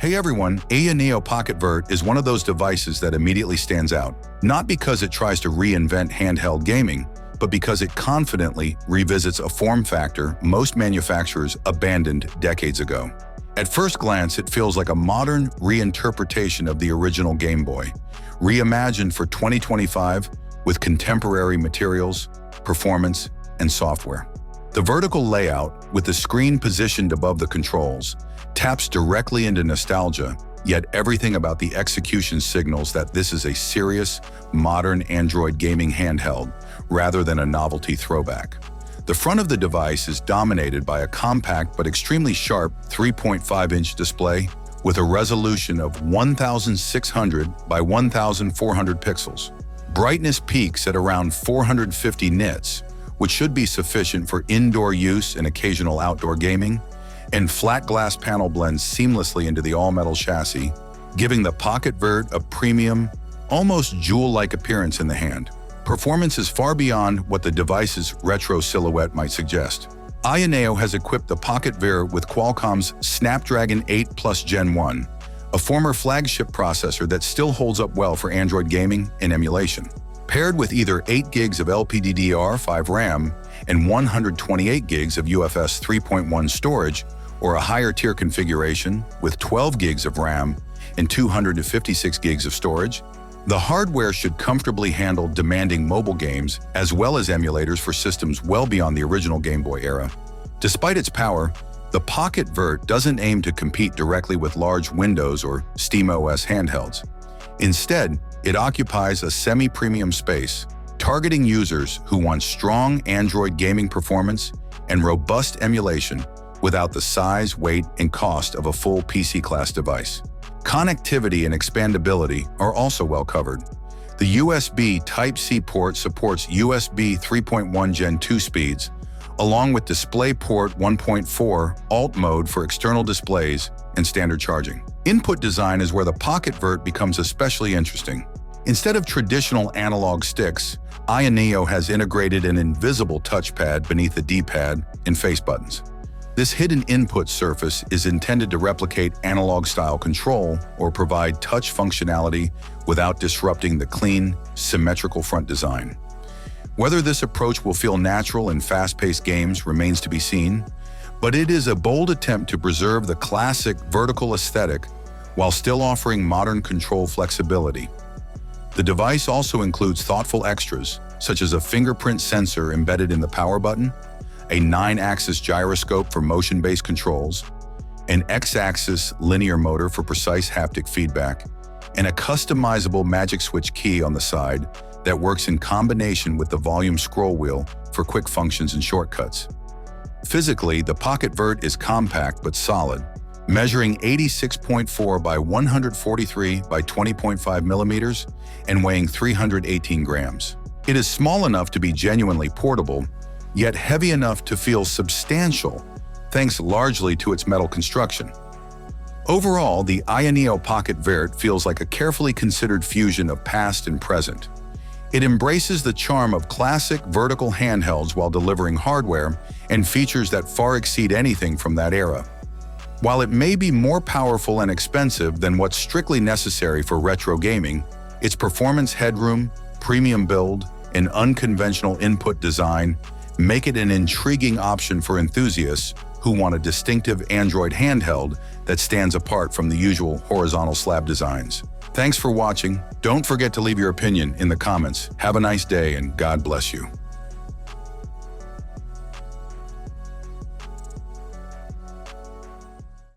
Hey everyone, AYANEO Pocket Vert is one of those devices that immediately stands out, not because it tries to reinvent handheld gaming, but because it confidently revisits a form factor most manufacturers abandoned decades ago. At first glance, it feels like a modern reinterpretation of the original Game Boy, reimagined for 2025 with contemporary materials, performance, and software. The vertical layout, with the screen positioned above the controls, taps directly into nostalgia, yet everything about the execution signals that this is a serious, modern Android gaming handheld rather than a novelty throwback. The front of the device is dominated by a compact but extremely sharp 3.5-inch display with a resolution of 1600 by 1400 pixels. Brightness peaks at around 450 nits, which should be sufficient for indoor use and occasional outdoor gaming, and flat glass panel blends seamlessly into the all-metal chassis, giving the Pocket Vert a premium, almost jewel-like appearance in the hand. Performance is far beyond what the device's retro silhouette might suggest. AYANEO has equipped the Pocket Vert with Qualcomm's Snapdragon 8 Plus Gen 1, a former flagship processor that still holds up well for Android gaming and emulation. Paired with either 8 gigs of LPDDR5 RAM and 128 gigs of UFS 3.1 storage, or a higher tier configuration with 12 gigs of RAM and 256 gigs of storage, the hardware should comfortably handle demanding mobile games as well as emulators for systems well beyond the original Game Boy era. Despite its power, the Pocket Vert doesn't aim to compete directly with large Windows or SteamOS handhelds. Instead, it occupies a semi-premium space, targeting users who want strong Android gaming performance and robust emulation without the size, weight, and cost of a full PC-class device. Connectivity and expandability are also well covered. The USB Type-C port supports USB 3.1 Gen 2 speeds, along with DisplayPort 1.4 Alt mode for external displays and standard charging. Input design is where the Pocket Vert becomes especially interesting. Instead of traditional analog sticks, AYANEO has integrated an invisible touchpad beneath the D-pad and face buttons. This hidden input surface is intended to replicate analog-style control or provide touch functionality without disrupting the clean, symmetrical front design. Whether this approach will feel natural in fast-paced games remains to be seen, but it is a bold attempt to preserve the classic vertical aesthetic while still offering modern control flexibility. The device also includes thoughtful extras, such as a fingerprint sensor embedded in the power button, a 9-axis gyroscope for motion-based controls, an X-axis linear motor for precise haptic feedback, and a customizable magic switch key on the side that works in combination with the volume scroll wheel for quick functions and shortcuts. Physically, the Pocket Vert is compact but solid, measuring 86.4 by 143 by 20.5 millimeters and weighing 318 grams. It is small enough to be genuinely portable, yet heavy enough to feel substantial, thanks largely to its metal construction. Overall, the AYANEO Pocket Vert feels like a carefully considered fusion of past and present. It embraces the charm of classic vertical handhelds while delivering hardware and features that far exceed anything from that era. While it may be more powerful and expensive than what's strictly necessary for retro gaming, its performance headroom, premium build, and unconventional input design make it an intriguing option for enthusiasts who want a distinctive Android handheld that stands apart from the usual horizontal slab designs. Thanks for watching. Don't forget to leave your opinion in the comments. Have a nice day and God bless you.